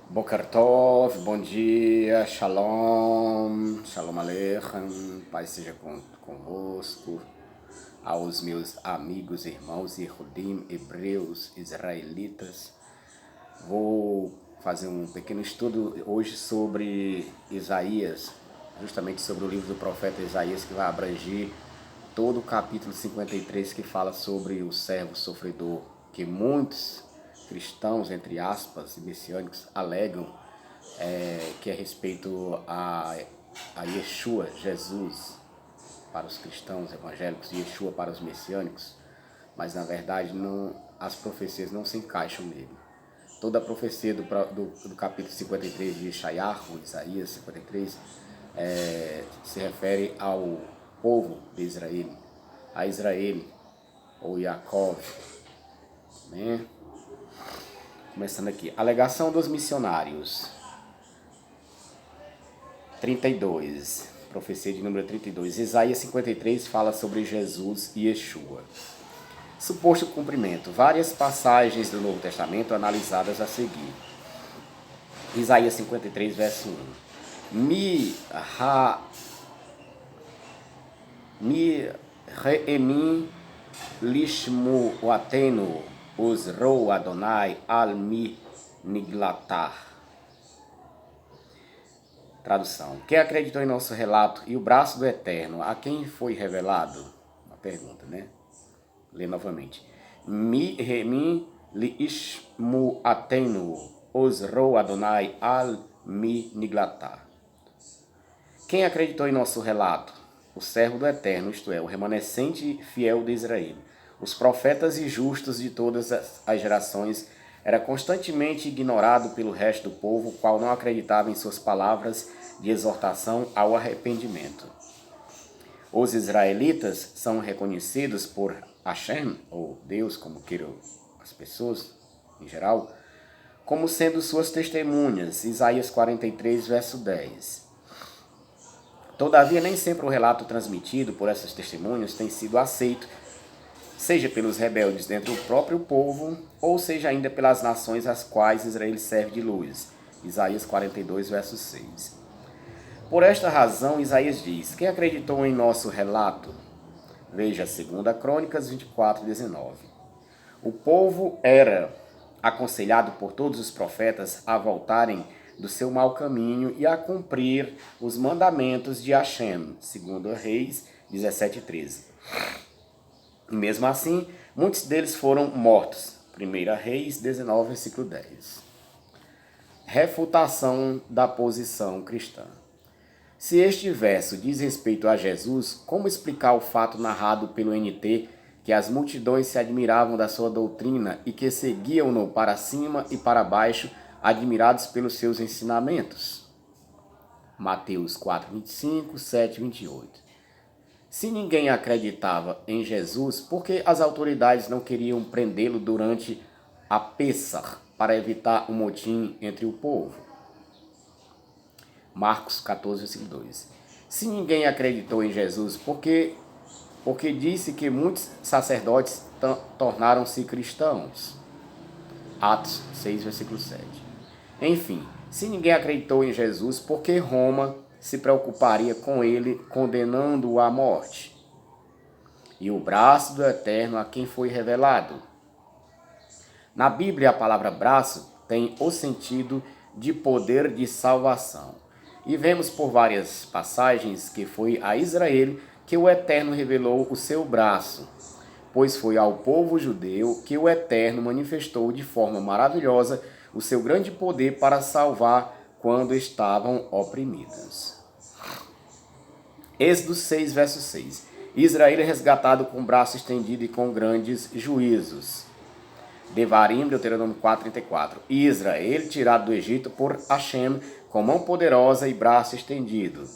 Boker Tov, bom dia, Shalom, Shalom Aleichem, paz seja convosco, aos meus amigos, irmãos, Yehudim, hebreus, israelitas. Vou fazer um pequeno estudo hoje sobre Isaías, justamente sobre o livro do profeta Isaías, que vai abranger todo o capítulo 53, que fala sobre o servo sofredor, que muitos cristãos, entre aspas, e messiânicos, alegam que é respeito a Yeshua, Jesus, para os cristãos evangélicos, e Yeshua para os messiânicos, mas na verdade não, as profecias não se encaixam nele. Toda a profecia do capítulo 53 de Yeshayahu, Isaías 53, se refere ao povo de Israel, a Israel, ou Yaakov, né? Começando aqui, alegação dos missionários, 32, profecia de número 32. Isaías 53 fala sobre Jesus e Yeshua. Suposto cumprimento, várias passagens do Novo Testamento analisadas a seguir. Isaías 53, verso 1. Mi re'emi lishmu atenu uzrou Adonai al mi niglatar. Tradução. Quem acreditou em nosso relato e o braço do Eterno, a quem foi revelado? Uma pergunta, né? Lê novamente. Mi li ishmu atenu osrou Adonai al mi niglatar. Quem acreditou em nosso relato? O servo do Eterno, isto é, o remanescente fiel de Israel. Os profetas e justos de todas as gerações era constantemente ignorado pelo resto do povo, o qual não acreditava em suas palavras de exortação ao arrependimento. Os israelitas são reconhecidos por Hashem, ou Deus, como queiram as pessoas em geral, como sendo suas testemunhas. Isaías 43, verso 10. Todavia, nem sempre o relato transmitido por essas testemunhas tem sido aceito, seja pelos rebeldes dentro do próprio povo, ou seja ainda pelas nações às quais Israel serve de luz. Isaías 42, verso 6. Por esta razão, Isaías diz: quem acreditou em nosso relato? Veja 2 Crônicas 24, 19. O povo era aconselhado por todos os profetas a voltarem do seu mau caminho e a cumprir os mandamentos de Hashem, segundo Reis 17, 13. E mesmo assim, muitos deles foram mortos. 1 Reis 19, versículo 10. Refutação da posição cristã. Se este verso diz respeito a Jesus, como explicar o fato narrado pelo NT que as multidões se admiravam da sua doutrina e que seguiam-no para cima e para baixo, admirados pelos seus ensinamentos? Mateus 4, 25, 7, 28. Se ninguém acreditava em Jesus, por que as autoridades não queriam prendê-lo durante a Pêssar para evitar um motim entre o povo? Marcos 14, versículo 2. Se ninguém acreditou em Jesus, porque disse que muitos sacerdotes tornaram-se cristãos? Atos 6, versículo 7. Enfim, se ninguém acreditou em Jesus, por que Roma se preocuparia com ele, condenando-o à morte? E o braço do Eterno a quem foi revelado? Na Bíblia, a palavra braço tem o sentido de poder de salvação. E vemos por várias passagens que foi a Israel que o Eterno revelou o seu braço, pois foi ao povo judeu que o Eterno manifestou de forma maravilhosa o seu grande poder para salvar quando estavam oprimidos. Êxodo 6, verso 6. Israel é resgatado com o braço estendido e com grandes juízos. Devarim, Deuteronômio 4:34. Israel tirado do Egito por Hashem com mão poderosa e braço estendido.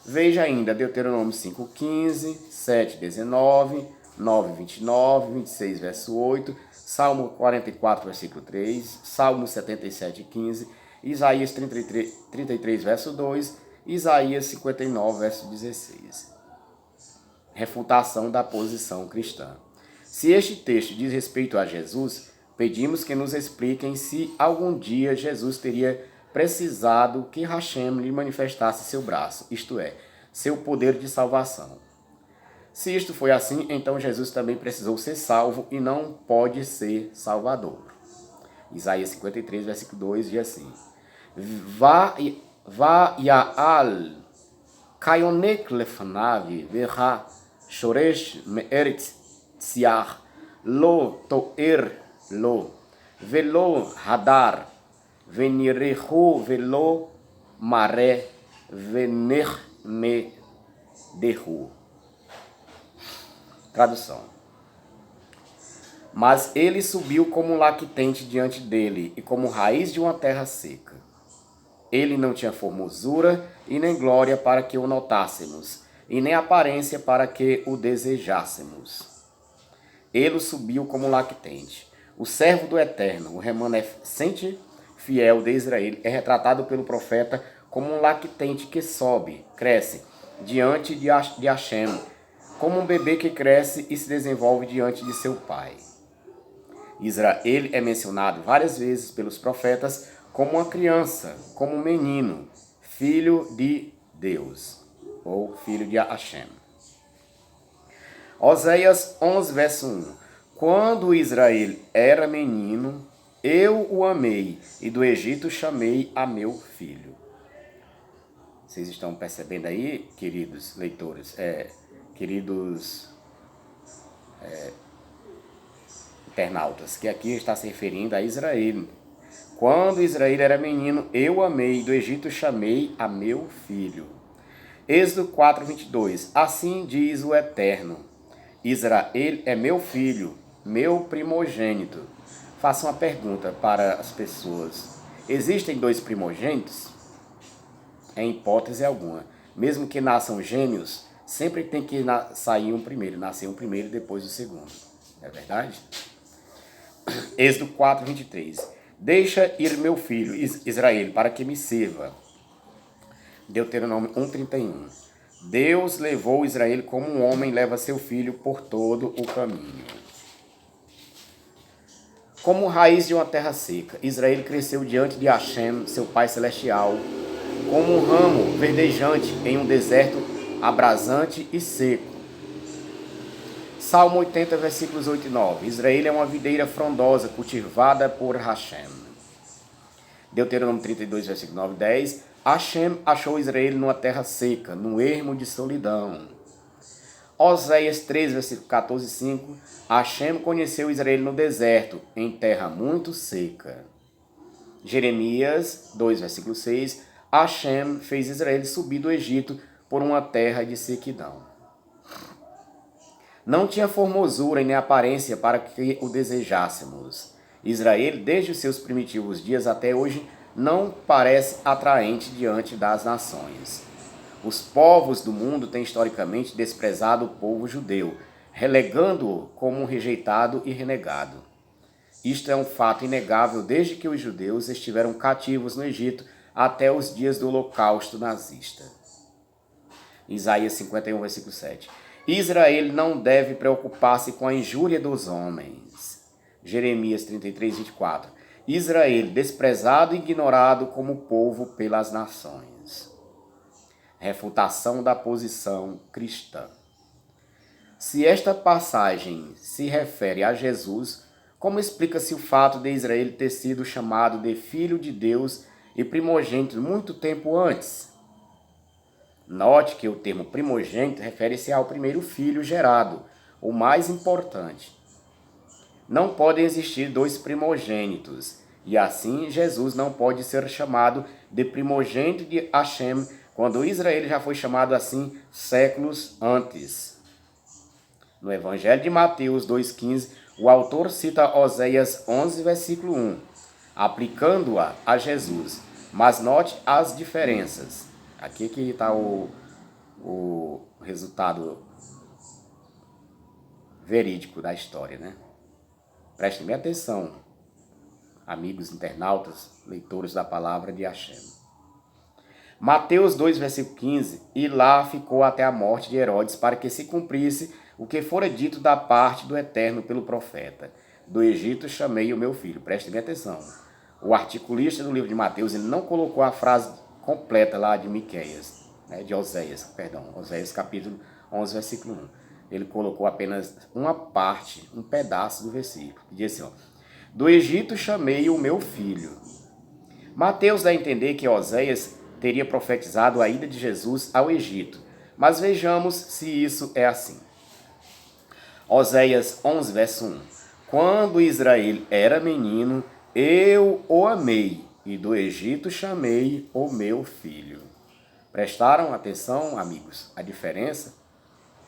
Veja ainda Deuteronômio 5:15, 7:19, 9:29, 26, verso 8, Salmo 44, versículo 3, Salmo 77:15, Isaías 33, verso 2, Isaías 59, verso 16. Refutação da posição cristã. Se este texto diz respeito a Jesus, pedimos que nos expliquem se algum dia Jesus teria precisado que Hashem lhe manifestasse seu braço, isto é, seu poder de salvação. Se isto foi assim, então Jesus também precisou ser salvo e não pode ser salvador. Isaías 53, versículo 2 diz assim: Ya'al kayonek lefanavi verha shoresh me'eretz tsiach lo to'er lo velo hadar venirehu velo mare vener me dehu. Tradução. Mas ele subiu como um lactente diante dele e como raiz de uma terra seca. Ele não tinha formosura e nem glória para que o notássemos, e nem aparência para que o desejássemos. Ele subiu como um lactente. O servo do Eterno, o remanescente fiel de Israel, é retratado pelo profeta como um lactente que sobe, cresce, diante de Hashem, como um bebê que cresce e se desenvolve diante de seu pai. Israel é mencionado várias vezes pelos profetas como uma criança, como um menino, filho de Deus, ou filho de Hashem. Oséias 11, verso 1. Quando Israel era menino, eu o amei, e do Egito chamei a meu filho. Vocês estão percebendo aí, queridos leitores, queridos internautas, que aqui está se referindo a Israel. Quando Israel era menino, eu o amei, e do Egito chamei a meu filho. Êxodo 4, 22. Assim diz o Eterno: Israel é meu filho, meu primogênito. Faço uma pergunta para as pessoas. Existem dois primogênitos? Em hipótese alguma. Mesmo que nasçam gêmeos, sempre tem que sair um primeiro, nascer um primeiro e depois o segundo. Não é verdade? Êxodo 4, 23. Deixa ir meu filho, Israel, para que me sirva. Deuteronômio 1, 31. Deus levou Israel como um homem leva seu filho por todo o caminho. Como raiz de uma terra seca, Israel cresceu diante de Hashem, seu Pai Celestial, como um ramo verdejante em um deserto abrasante e seco. Salmo 80, versículos 8 e 9. Israel é uma videira frondosa, cultivada por Hashem. Deuteronômio 32, versículo 9 e 10. Hashem achou Israel numa terra seca, num ermo de solidão. Oséias 3, versículo 14 e 5. Hashem conheceu Israel no deserto, em terra muito seca. Jeremias 2, versículo 6. Hashem fez Israel subir do Egito por uma terra de sequidão. Não tinha formosura e nem aparência para que o desejássemos. Israel, desde os seus primitivos dias até hoje, não parece atraente diante das nações. Os povos do mundo têm historicamente desprezado o povo judeu, relegando-o como um rejeitado e renegado. Isto é um fato inegável desde que os judeus estiveram cativos no Egito até os dias do Holocausto nazista. Isaías 51, versículo 7. Israel não deve preocupar-se com a injúria dos homens. Jeremias 33, 24. Israel, desprezado e ignorado como povo pelas nações. Refutação da posição cristã. Se esta passagem se refere a Jesus, como explica-se o fato de Israel ter sido chamado de filho de Deus e primogênito muito tempo antes? Note que o termo primogênito refere-se ao primeiro filho gerado, o mais importante. Não podem existir dois primogênitos, e assim Jesus não pode ser chamado de primogênito de Hashem, quando Israel já foi chamado assim séculos antes. No Evangelho de Mateus 2,15, o autor cita Oséias 11, versículo 1, aplicando-a a Jesus. Mas note as diferenças. Aqui que está o resultado verídico da história, né? Prestem bem atenção, amigos internautas, leitores da palavra de Hashem. Mateus 2, versículo 15, e lá ficou até a morte de Herodes, para que se cumprisse o que fora dito da parte do Eterno pelo profeta. Do Egito chamei o meu filho. Prestem bem atenção. o articulista do livro de Mateus, ele não colocou a frase completa lá de Miqueias, né, de Oséias, perdão, Oséias capítulo 11, versículo 1. Ele colocou apenas uma parte, um pedaço do versículo, que diz assim, ó, do Egito chamei o meu filho. Mateus dá a entender que Oséias teria profetizado a ida de Jesus ao Egito, mas vejamos se isso é assim. Oséias 11, verso 1. Quando Israel era menino, eu o amei, e do Egito chamei o meu filho. Prestaram atenção, amigos, a diferença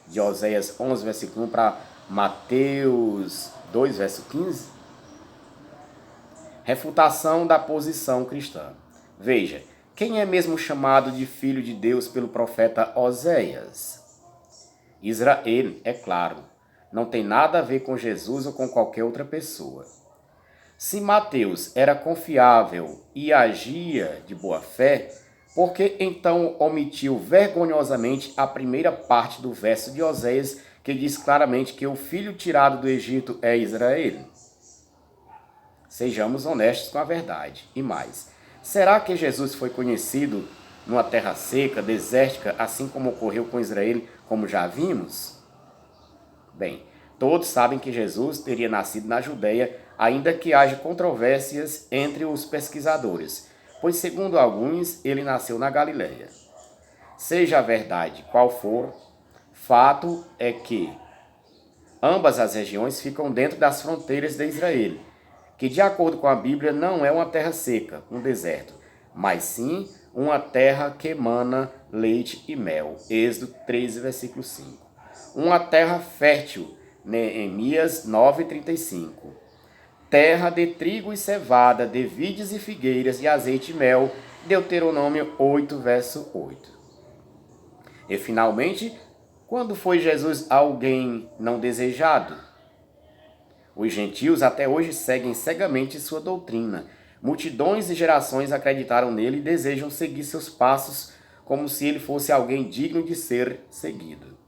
de Oséias 11, versículo 1 para Mateus 2, verso 15? Refutação da posição cristã. Veja, quem é mesmo chamado de filho de Deus pelo profeta Oséias? Israel, é claro, não tem nada a ver com Jesus ou com qualquer outra pessoa. Se Mateus era confiável e agia de boa fé, por que então omitiu vergonhosamente a primeira parte do verso de Oséias, que diz claramente que o filho tirado do Egito é Israel? Sejamos honestos com a verdade. E mais, será que Jesus foi conhecido numa terra seca, desértica, assim como ocorreu com Israel, como já vimos? Bem, todos sabem que Jesus teria nascido na Judéia, ainda que haja controvérsias entre os pesquisadores, pois, segundo alguns, ele nasceu na Galileia. Seja a verdade qual for, fato é que ambas as regiões ficam dentro das fronteiras de Israel, que, de acordo com a Bíblia, não é uma terra seca, um deserto, mas sim uma terra que emana leite e mel. Êxodo 13, versículo 5. Uma terra fértil, Neemias 9:35. Terra de trigo e cevada, de vides e figueiras e azeite e mel, Deuteronômio 8, verso 8. E finalmente, quando foi Jesus alguém não desejado? Os gentios até hoje seguem cegamente sua doutrina. Multidões e gerações acreditaram nele e desejam seguir seus passos como se ele fosse alguém digno de ser seguido.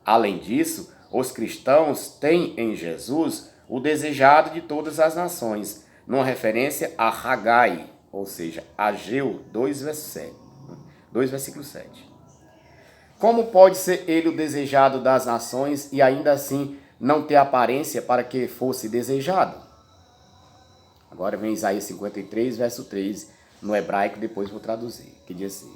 Além disso, os cristãos têm em Jesus o desejado de todas as nações, numa referência a Hagai, ou seja, Ageu 2, versículo 7. Como pode ser ele o desejado das nações e ainda assim não ter aparência para que fosse desejado? Agora vem Isaías 53, verso 3, no hebraico, depois vou traduzir, que diz assim: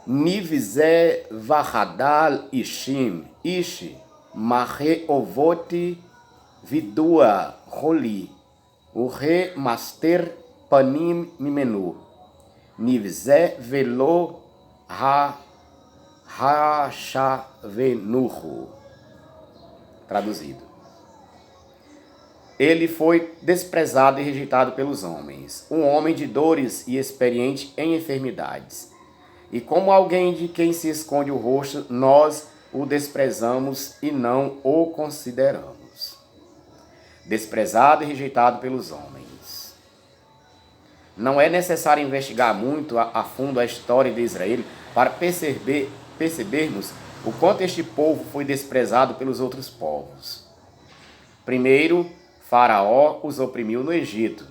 Nivze vahadal ishim, ishi, mahe ovoti vidua roli, urre master panim mimenu, nivze velo ha-ha-shavenuhu. Traduzido: ele foi desprezado e rejeitado pelos homens, um homem de dores e experiente em enfermidades. E como alguém de quem se esconde o rosto, nós o desprezamos e não o consideramos. Desprezado e rejeitado pelos homens. Não é necessário investigar muito a fundo a história de Israel para percebermos o quanto este povo foi desprezado pelos outros povos. Primeiro, Faraó os oprimiu no Egito.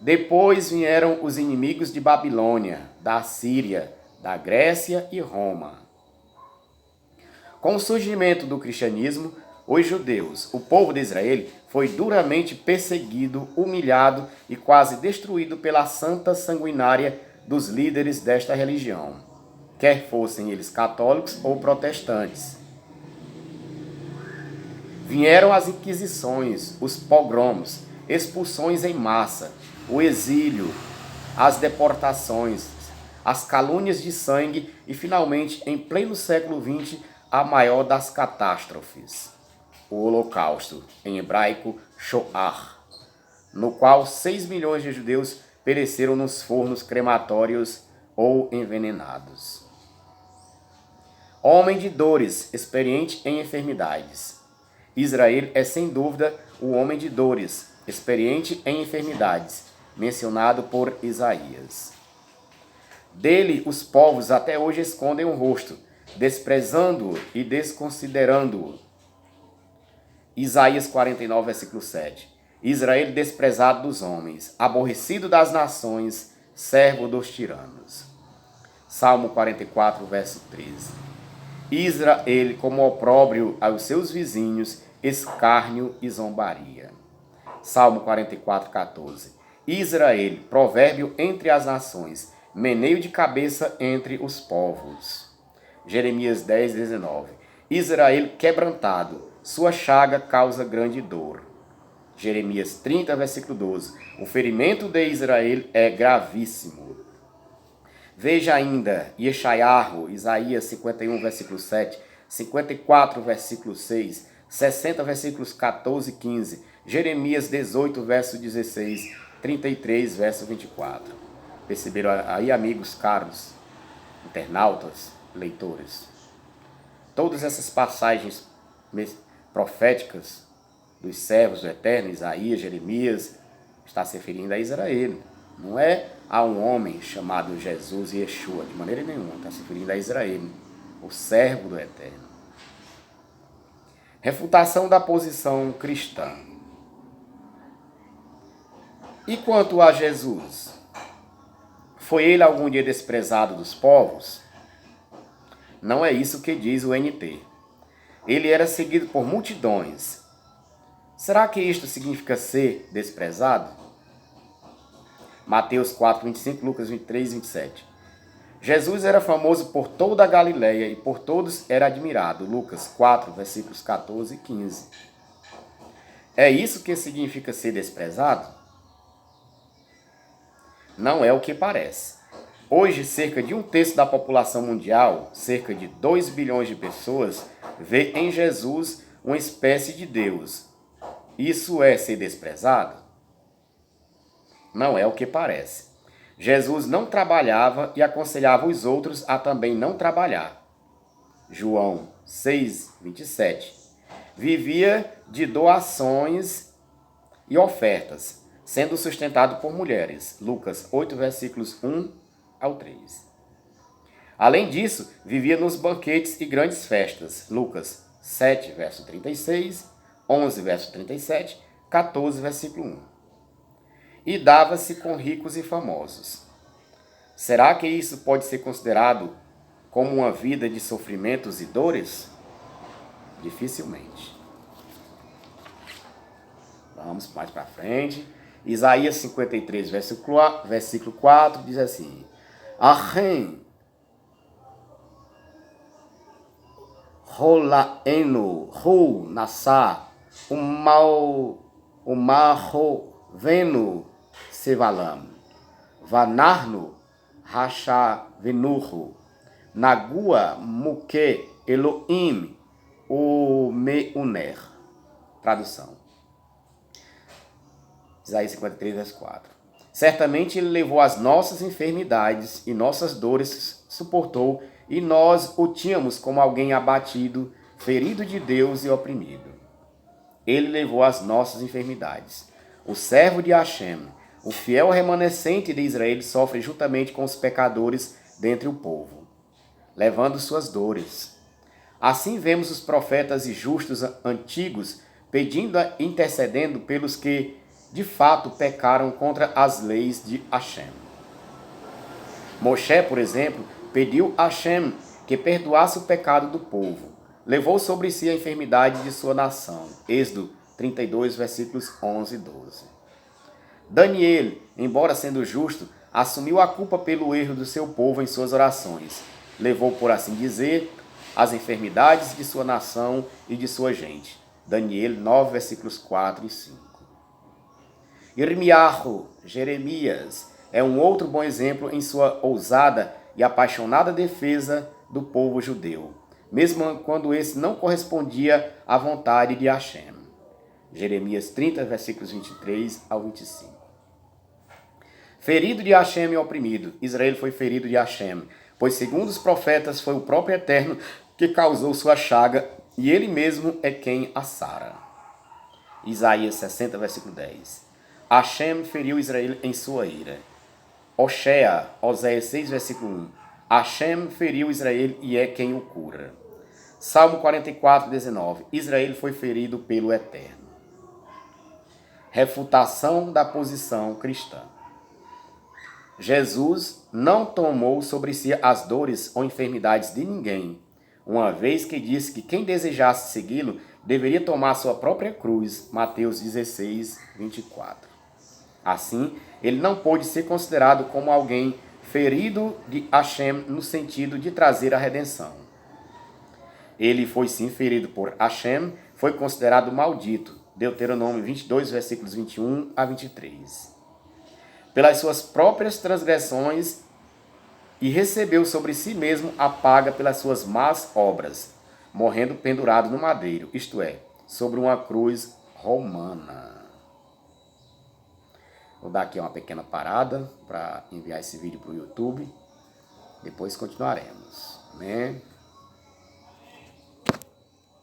Depois vieram os inimigos de Babilônia, da Síria, da Grécia e Roma. Com o surgimento do cristianismo, os judeus, o povo de Israel, foi duramente perseguido, humilhado e quase destruído pela santa sanguinária dos líderes desta religião, quer fossem eles católicos ou protestantes. Vieram as inquisições, os pogroms, expulsões em massa, o exílio, as deportações, as calúnias de sangue e, finalmente, em pleno século XX, a maior das catástrofes, o Holocausto, em hebraico, Shoah, no qual 6 milhões de judeus pereceram nos fornos crematórios ou envenenados. Homem de dores, experiente em enfermidades. Israel é, sem dúvida, o homem de dores, experiente em enfermidades, mencionado por Isaías. Dele, os povos até hoje escondem o rosto, desprezando-o e desconsiderando-o. Isaías 49, versículo 7. Israel desprezado dos homens, aborrecido das nações, servo dos tiranos. Salmo 44, verso 13. Israel como opróbrio aos seus vizinhos, escárnio e zombaria. Salmo 44, 14. Israel, provérbio entre as nações, meneio de cabeça entre os povos. Jeremias 10, 19. Israel quebrantado, sua chaga causa grande dor. Jeremias 30, versículo 12. O ferimento de Israel é gravíssimo. Veja ainda Yeshayahu, Isaías 51, versículo 7, 54, versículo 6, 60, versículos 14 e 15, Jeremias 18, verso 16, 33, verso 24. Perceberam aí, amigos caros, internautas, leitores? Todas essas passagens proféticas dos servos do Eterno, Isaías, Jeremias, está se referindo a Israel. Não é a um homem chamado Jesus e Yeshua, de maneira nenhuma. Está se referindo a Israel, o servo do Eterno. Refutação da posição cristã. E quanto a Jesus? Foi ele algum dia desprezado dos povos? Não é isso que diz o NT. Ele era seguido por multidões. Será que isto significa ser desprezado? Mateus 4, 25, Lucas 23, 27. Jesus era famoso por toda a Galileia e por todos era admirado. Lucas 4, versículos 14 e 15. É isso que significa ser desprezado? Não é o que parece. Hoje, cerca de 1/3 da população mundial, cerca de 2 bilhões de pessoas, vê em Jesus uma espécie de Deus. Isso é ser desprezado? Não é o que parece. Jesus não trabalhava e aconselhava os outros a também não trabalhar. João 6, 27. Vivia de doações e ofertas, sendo sustentado por mulheres. Lucas 8, versículos 1 ao 3. Além disso, vivia nos banquetes e grandes festas. Lucas 7, verso 36, 11, verso 37, 14, versículo 1. E dava-se com ricos e famosos. Será que isso pode ser considerado como uma vida de sofrimentos e dores? Dificilmente. Vamos mais para frente. Isaías 53, versículo 4, diz assim: Ahem Rolaenu Hu Nassá Umarro Venu Sevalam Vanarno Racha Venuhu Nagua Muke Elohim O Meuner. Tradução. Isaías 53, verso 4. Certamente ele levou as nossas enfermidades e nossas dores suportou, e nós o tínhamos como alguém abatido, ferido de Deus e oprimido. Ele levou as nossas enfermidades. O servo de Hashem, o fiel remanescente de Israel, sofre juntamente com os pecadores dentre o povo, levando suas dores. Assim vemos os profetas e justos antigos pedindo e intercedendo pelos que de fato pecaram contra as leis de Hashem. Moshe, por exemplo, pediu a Hashem que perdoasse o pecado do povo. Levou sobre si a enfermidade de sua nação. Êxodo 32, versículos 11 e 12. Daniel, embora sendo justo, assumiu a culpa pelo erro do seu povo em suas orações. Levou, por assim dizer, as enfermidades de sua nação e de sua gente. Daniel 9, versículos 4 e 5. Jeremias, é um outro bom exemplo em sua ousada e apaixonada defesa do povo judeu, mesmo quando esse não correspondia à vontade de Hashem. Jeremias 30, versículos 23 ao 25. Ferido de Hashem e oprimido, Israel foi ferido de Hashem, pois segundo os profetas foi o próprio Eterno que causou sua chaga e ele mesmo é quem a sara. Isaías 60, versículo 10. Hashem feriu Israel em sua ira. Oséias 6, versículo 1. Hashem feriu Israel e é quem o cura. Salmo 44, 19. Israel foi ferido pelo Eterno. Refutação da posição cristã. Jesus não tomou sobre si as dores ou enfermidades de ninguém, uma vez que disse que quem desejasse segui-lo deveria tomar sua própria cruz. Mateus 16, 24. Assim, ele não pôde ser considerado como alguém ferido de Hashem no sentido de trazer a redenção. Ele foi sim ferido por Hashem, foi considerado maldito. Deuteronômio 22, versículos 21 a 23. Pelas suas próprias transgressões e recebeu sobre si mesmo a paga pelas suas más obras, morrendo pendurado no madeiro, isto é, sobre uma cruz romana. Vou dar aqui uma pequena parada para enviar esse vídeo para o YouTube. Depois continuaremos. Amém?